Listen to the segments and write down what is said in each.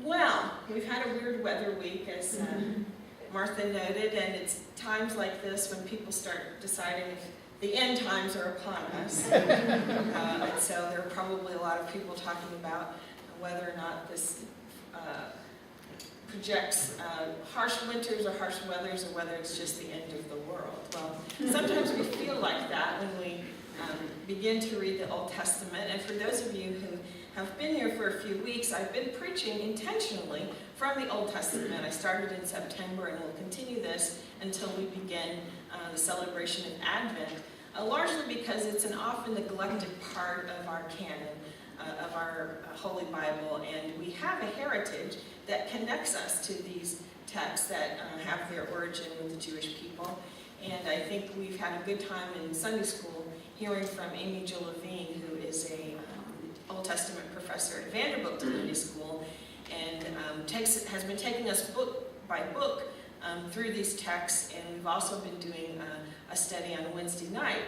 Well, we've had a weird weather week, as Martha noted, and it's times like this when people start deciding if the end times are upon us. And so there are probably a lot of people talking about whether or not this projects harsh winters or harsh weathers, or whether it's just the end of the world. Well, sometimes we feel like that when we begin to read the Old Testament. And for those of you who have been here for a few weeks, I've been preaching intentionally from the Old Testament. I started in September and will continue this until we begin the celebration of Advent, largely because it's an often neglected part of our canon, of our Holy Bible, and we have a heritage that connects us to these texts that have their origin with the Jewish people. And I think we've had a good time in Sunday school hearing from Amy Jill Levine, who is a Old Testament professor at Vanderbilt Divinity School, and has been taking us book by book through these texts. And we've also been doing a study on Wednesday night,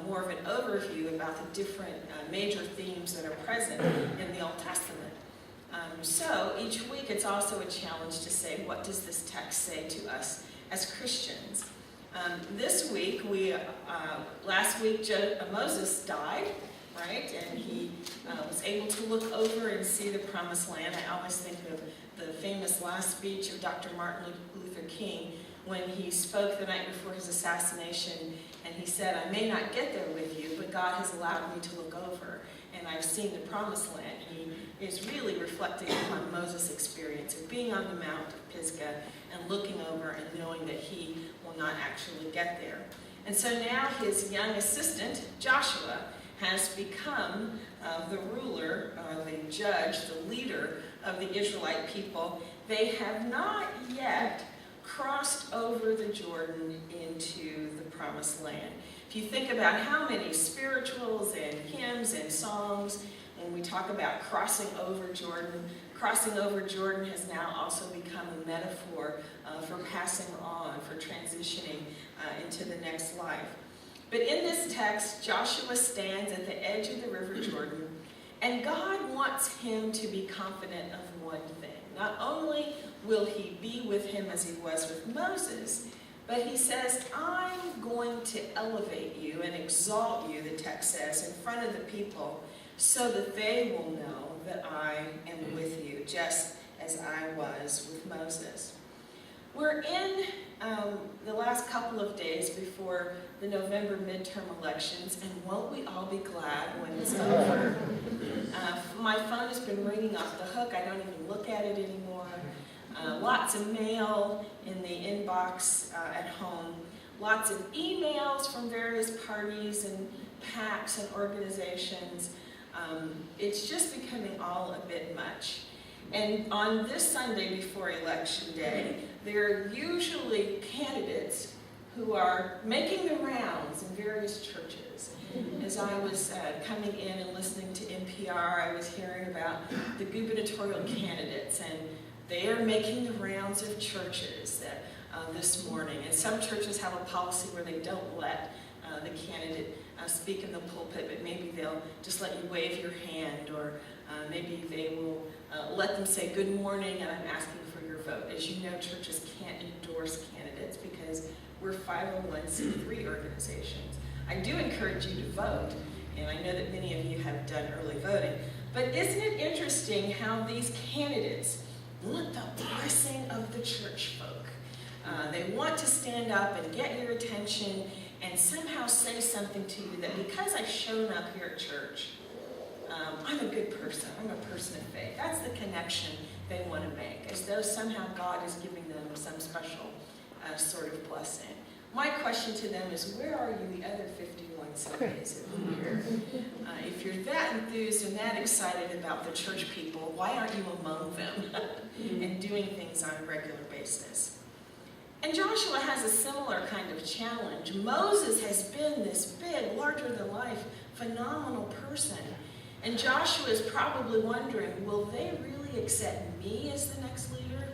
more of an overview about the different major themes that are present in the Old Testament. So each week it's also a challenge to say, what does this text say to us as Christians? This week, last week Moses died, right? And he was able to look over and see the Promised Land. I always think of the famous last speech of Dr. Martin Luther King when he spoke the night before his assassination, and he said, "I may not get there with you, but God has allowed me to look over, and I've seen the Promised Land." He is really reflecting upon Moses' experience of being on the Mount of Pisgah and looking over and knowing that he will not actually get there. And so now his young assistant, Joshua, has become the ruler, the judge, the leader of the Israelite people. They have not yet crossed over the Jordan into the Promised Land. If you think about how many spirituals and hymns and songs, when we talk about crossing over Jordan has now also become a metaphor for passing on, for transitioning into the next life. But in this text, Joshua stands at the edge of the River Jordan, and God wants him to be confident of one thing. Not only will he be with him as he was with Moses, but he says, "I'm going to elevate you and exalt you," the text says, "in front of the people, so that they will know that I am with you, just as I was with Moses." We're in the last couple of days before the November midterm elections, and won't we all be glad when it's over? My phone has been ringing off the hook. I don't even look at it anymore. Lots of mail in the inbox at home. Lots of emails from various parties and PACs and organizations. It's just becoming all a bit much. And on this Sunday before Election Day, there are usually candidates who are making the rounds in various churches. As I was coming in and listening to NPR, I was hearing about the gubernatorial candidates, and they are making the rounds of churches this morning. And some churches have a policy where they don't let the candidate speak in the pulpit, but maybe they'll just let you wave your hand, or maybe they will let them say good morning and I'm asking for your vote. As you know, churches can't endorse candidates because we're 501c3 organizations. I do encourage you to vote, and I know that many of you have done early voting, but isn't it interesting how these candidates want the blessing of the church folk? They want to stand up and get your attention and somehow say something to you that because I've shown up here at church, I'm a good person, I'm a person of faith. That's the connection they want to make, as though somehow God is giving them some special sort of blessing. My question to them is, where are you the other 51 Sundays of the year? If you're that enthused and that excited about the church people, why aren't you among them and doing things on a regular basis? And Joshua has a similar kind of challenge. Moses has been this big, larger-than-life, phenomenal person. And Joshua is probably wondering, will they really accept me as the next leader?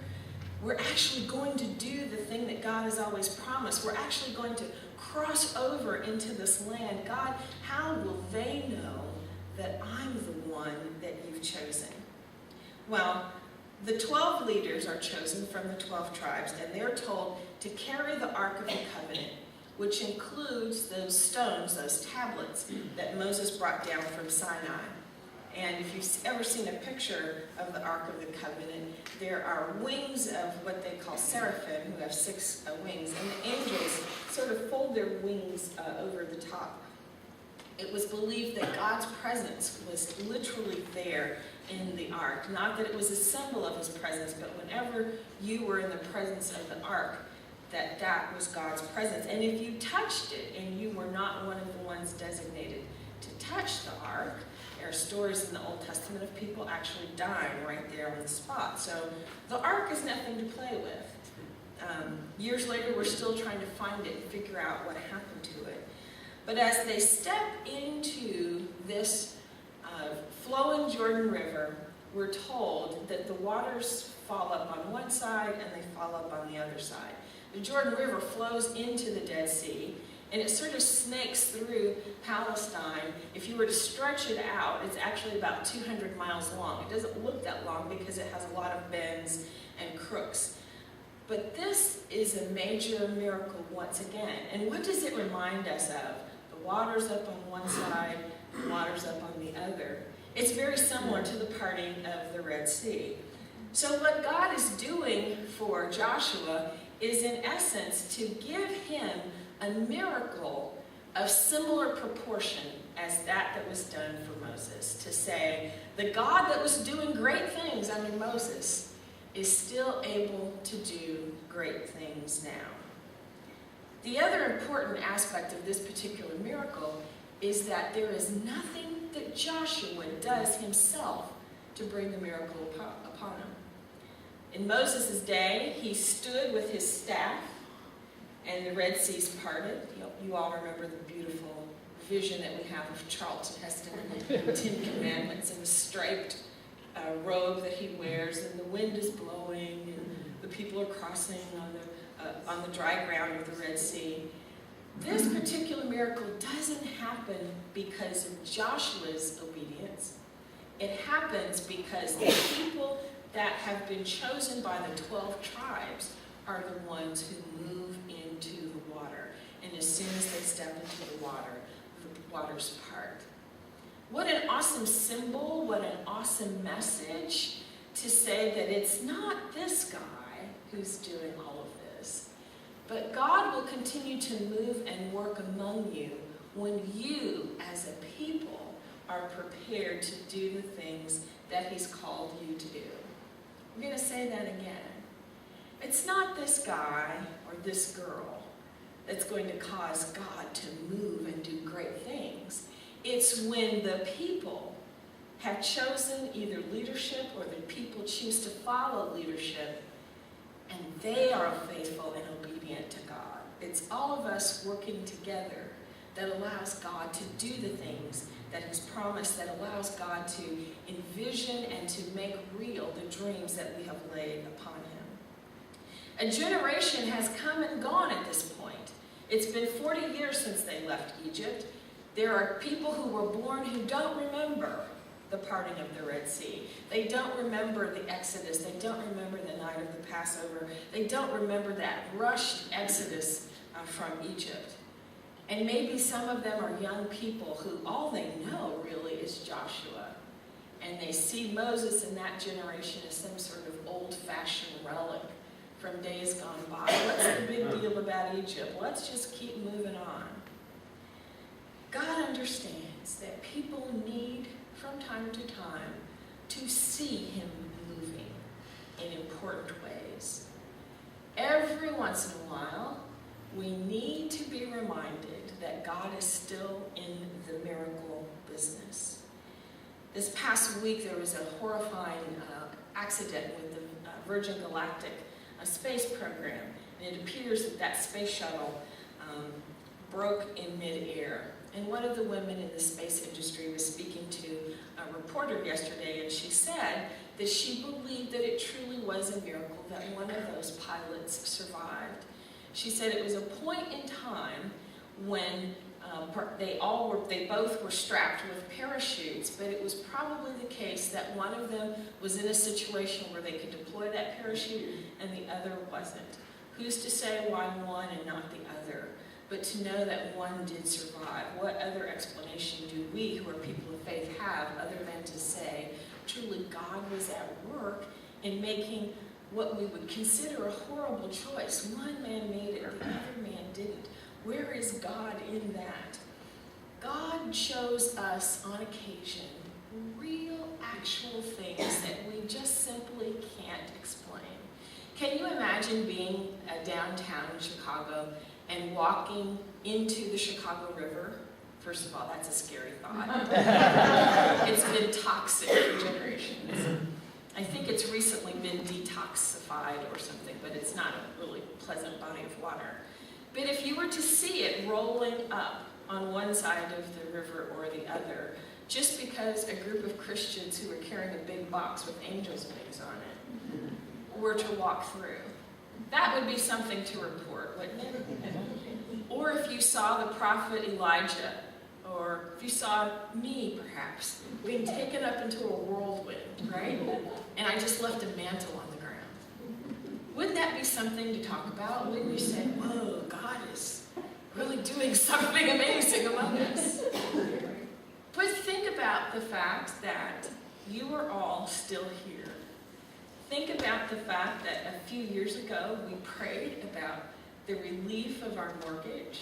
We're actually going to do the thing that God has always promised. We're actually going to cross over into this land. God, how will they know that I'm the one that you've chosen? Well, The 12 leaders are chosen from the 12 tribes, and they're told to carry the Ark of the Covenant, which includes those stones, those tablets that Moses brought down from Sinai. And if you've ever seen a picture of the Ark of the Covenant, there are wings of what they call seraphim, who have 6 wings, and the angels sort of fold their wings over the top. It was believed that God's presence was literally there in the ark. Not that it was a symbol of his presence, but whenever you were in the presence of the ark, that was God's presence. And if you touched it and you were not one of the ones designated to touch the ark, there are stories in the Old Testament of people actually dying right there on the spot. So the ark is nothing to play with. Years later, we're still trying to find it and figure out what happened to it. But as they step into this flowing Jordan River, we're told that the waters fall up on one side and they fall up on the other side. The Jordan River flows into the Dead Sea, and it sort of snakes through Palestine. If you were to stretch it out, it's actually about 200 miles long. It doesn't look that long because it has a lot of bends and crooks. But this is a major miracle once again. And what does it remind us of? The water's up on one side, the water's up on the other. It's very similar to the parting of the Red Sea. So what God is doing for Joshua is in essence to give him a miracle of similar proportion as that was done for Moses. To say, the God that was doing great things under Moses is still able to do great things now. The other important aspect of this particular miracle is that there is nothing that Joshua does himself to bring the miracle upon him. In Moses' day, he stood with his staff and the Red Sea's parted. You all remember the beautiful vision that we have of Charlton Heston in the Ten Commandments and the striped robe that he wears, and the wind is blowing and the people are crossing on the dry ground of the Red Sea. This particular miracle doesn't happen because of Joshua's obedience. It happens because the people that have been chosen by the 12 tribes are the ones who move into the water. And as soon as they step into the waters part. What an awesome symbol, what an awesome message to say that it's not this guy who's doing all of this, but God will continue to move and work among you when you, as a people, are prepared to do the things that he's called you to do. I'm going to say that again. It's not this guy or this girl that's going to cause God to move and do great things. It's when the people have chosen either leadership or the people choose to follow leadership and they are faithful and obedient to God. It's all of us working together that allows God to do the things that he's promised, that allows God to envision and to make real the dreams that we have laid upon him. A generation has come and gone at this point. It's been 40 years since they left Egypt. There are people who were born who don't remember the parting of the Red Sea. They don't remember the Exodus. They don't remember the night of the Passover. They don't remember that rushed Exodus from Egypt. And maybe some of them are young people who all they know really is Joshua. And they see Moses in that generation as some sort of old-fashioned relic from days gone by. What's the big deal about Egypt? Let's just keep moving on. God understands that people need, from time to time, to see him moving in important ways. Every once in a while, we need to be reminded that God is still in the miracle business. This past week, there was a horrifying accident with the Virgin Galactic space program, and it appears that that space shuttle broke in midair. And one of the women in the space industry was speaking to a reporter yesterday, and she said that she believed that it truly was a miracle that one of those pilots survived. She said it was a point in time when They both were strapped with parachutes, but it was probably the case that one of them was in a situation where they could deploy that parachute and the other wasn't. Who's to say why one and not the other? But to know that one did survive, what other explanation do we, who are people of faith, have other than to say, truly God was at work in making what we would consider a horrible choice. One man made it, the other man didn't. Where is God in that? God shows us on occasion real, actual things that we just simply can't explain. Can you imagine being downtown in Chicago and walking into the Chicago River? First of all, that's a scary thought. It's been toxic for generations. I think it's recently been detoxified or something, but it's not a really pleasant body of water. But if you were to see it rolling up on one side of the river or the other, just because a group of Christians who were carrying a big box with angels' wings on it were to walk through, that would be something to report, wouldn't it? Or if you saw the prophet Elijah, or if you saw me, perhaps, being taken up into a whirlwind, right? And I just left a mantle on the ground. Wouldn't that be something to talk about? Wouldn't you say, whoa, God is really doing something amazing among us? But think about the fact that you are all still here. Think about the fact that a few years ago we prayed about the relief of our mortgage,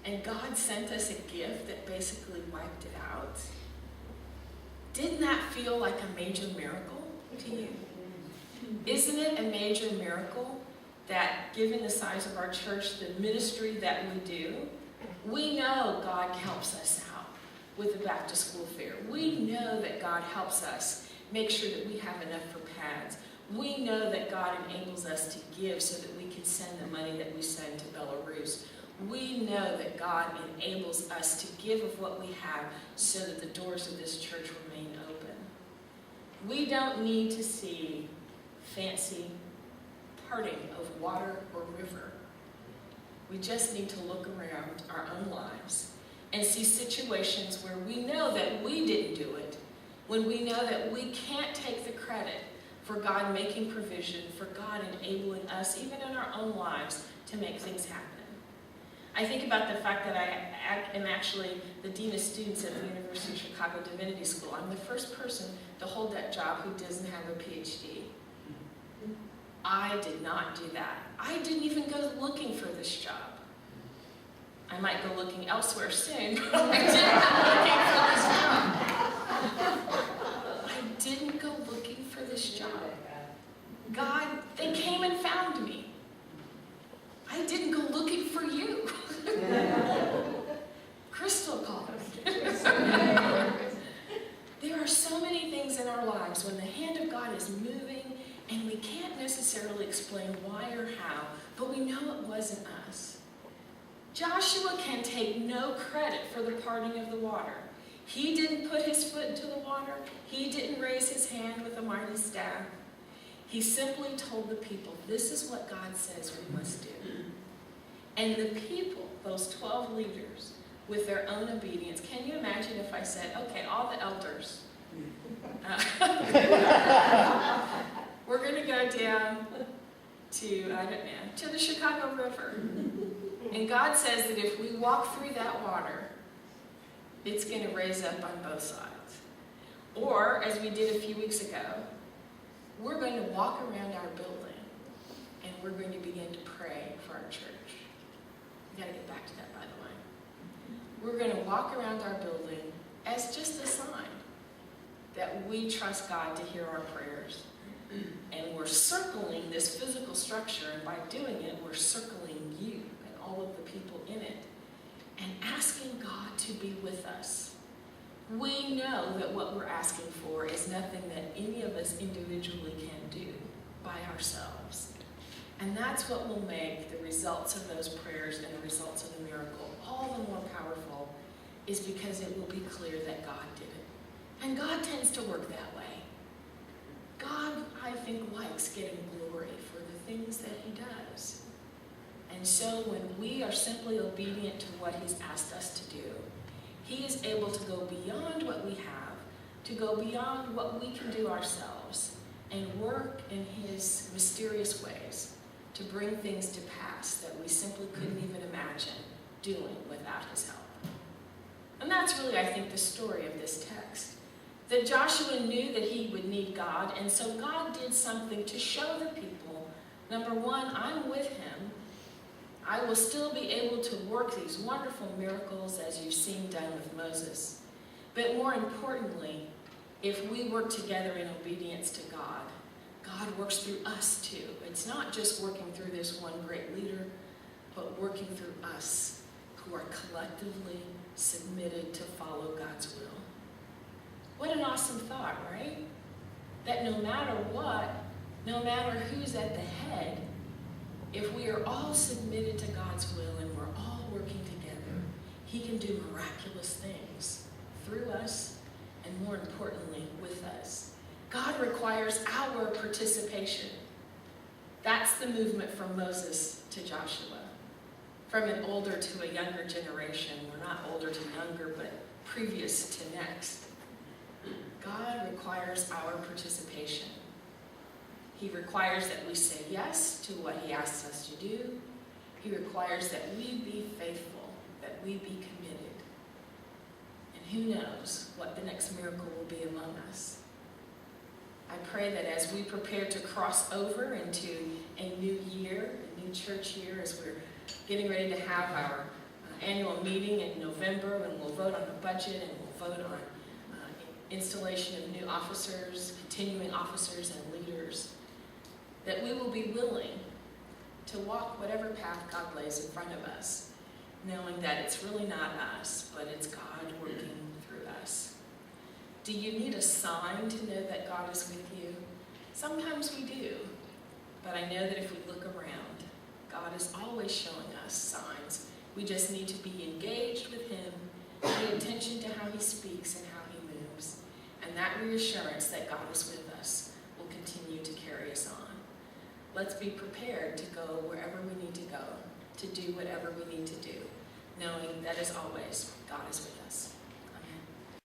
and God sent us a gift that basically wiped it out. Didn't that feel like a major miracle to you? Isn't it a major miracle that, given the size of our church, the ministry that we do, we know God helps us out with the back to school fair. We know that God helps us make sure that we have enough for pads. We know that God enables us to give so that we can send the money that we send to Belarus. We know that God enables us to give of what we have so that the doors of this church remain open. We don't need to see fancy parting of water or river. We just need to look around our own lives and see situations where we know that we didn't do it, when we know that we can't take the credit for God making provision, for God enabling us, even in our own lives, to make things happen. I think about the fact that I am actually the Dean of Students at the University of Chicago Divinity School. I'm the first person to hold that job who doesn't have a PhD. I did not do that. I didn't even go looking for this job. I might go looking elsewhere soon, but I didn't go looking for this job. God, they came and found me. I didn't go looking for you. Crystal called me. There are so many things in our lives when the hand of God is moving and we can't necessarily explain why or how, but we know it wasn't us. Joshua can take no credit for the parting of the water. He didn't put his foot into the water. He didn't raise his hand with a mighty staff. He simply told the people, this is what God says we must do. And the people, those 12 leaders, with their own obedience, can you imagine if I said, okay, all the elders, we're going to go down to the Chicago River. And God says that if we walk through that water, it's going to raise up on both sides. Or, as we did a few weeks ago, we're going to walk around our building and we're going to begin to pray for our church. We've got to get back to that, by the way. We're going to walk around our building as just a sign that we trust God to hear our prayers. And we're circling this physical structure, and by doing it, we're circling you and all of the people in it, and asking God to be with us. We know that what we're asking for is nothing that any of us individually can do by ourselves. And that's what will make the results of those prayers and the results of the miracle all the more powerful, is because it will be clear that God did it. And God tends to work that way. God, I think, likes getting glory for the things that he does. And so when we are simply obedient to what he's asked us to do, he is able to go beyond what we have, to go beyond what we can do ourselves, and work in his mysterious ways to bring things to pass that we simply couldn't even imagine doing without his help. And that's really, I think, the story of this text. That Joshua knew that he would need God, and so God did something to show the people, number one, I'm with him. I will still be able to work these wonderful miracles as you've seen done with Moses. But more importantly, if we work together in obedience to God, God works through us too. It's not just working through this one great leader, but working through us who are collectively submitted to follow God's will. What an awesome thought, right? That no matter what, no matter who's at the head, if we are all submitted to God's will and we're all working together, he can do miraculous things through us and, more importantly, with us. God requires our participation. That's the movement from Moses to Joshua, from an older to a younger generation. We're not older to younger, but previous to next. God requires our participation. He requires that we say yes to what he asks us to do. He requires that we be faithful, that we be committed. And who knows what the next miracle will be among us. I pray that as we prepare to cross over into a new year, a new church year, as we're getting ready to have our annual meeting in November, and we'll vote on the budget and we'll vote on installation of new officers, continuing officers, and leaders, that we will be willing to walk whatever path God lays in front of us, knowing that it's really not us, but it's God working through us. Do you need a sign to know that God is with you? Sometimes we do, but I know that if we look around, God is always showing us signs. We just need to be engaged with him, pay attention to how he speaks and how he moves, and that reassurance that God is with us will continue to carry us on. Let's be prepared to go wherever we need to go, to do whatever we need to do, knowing that as always, God is with us.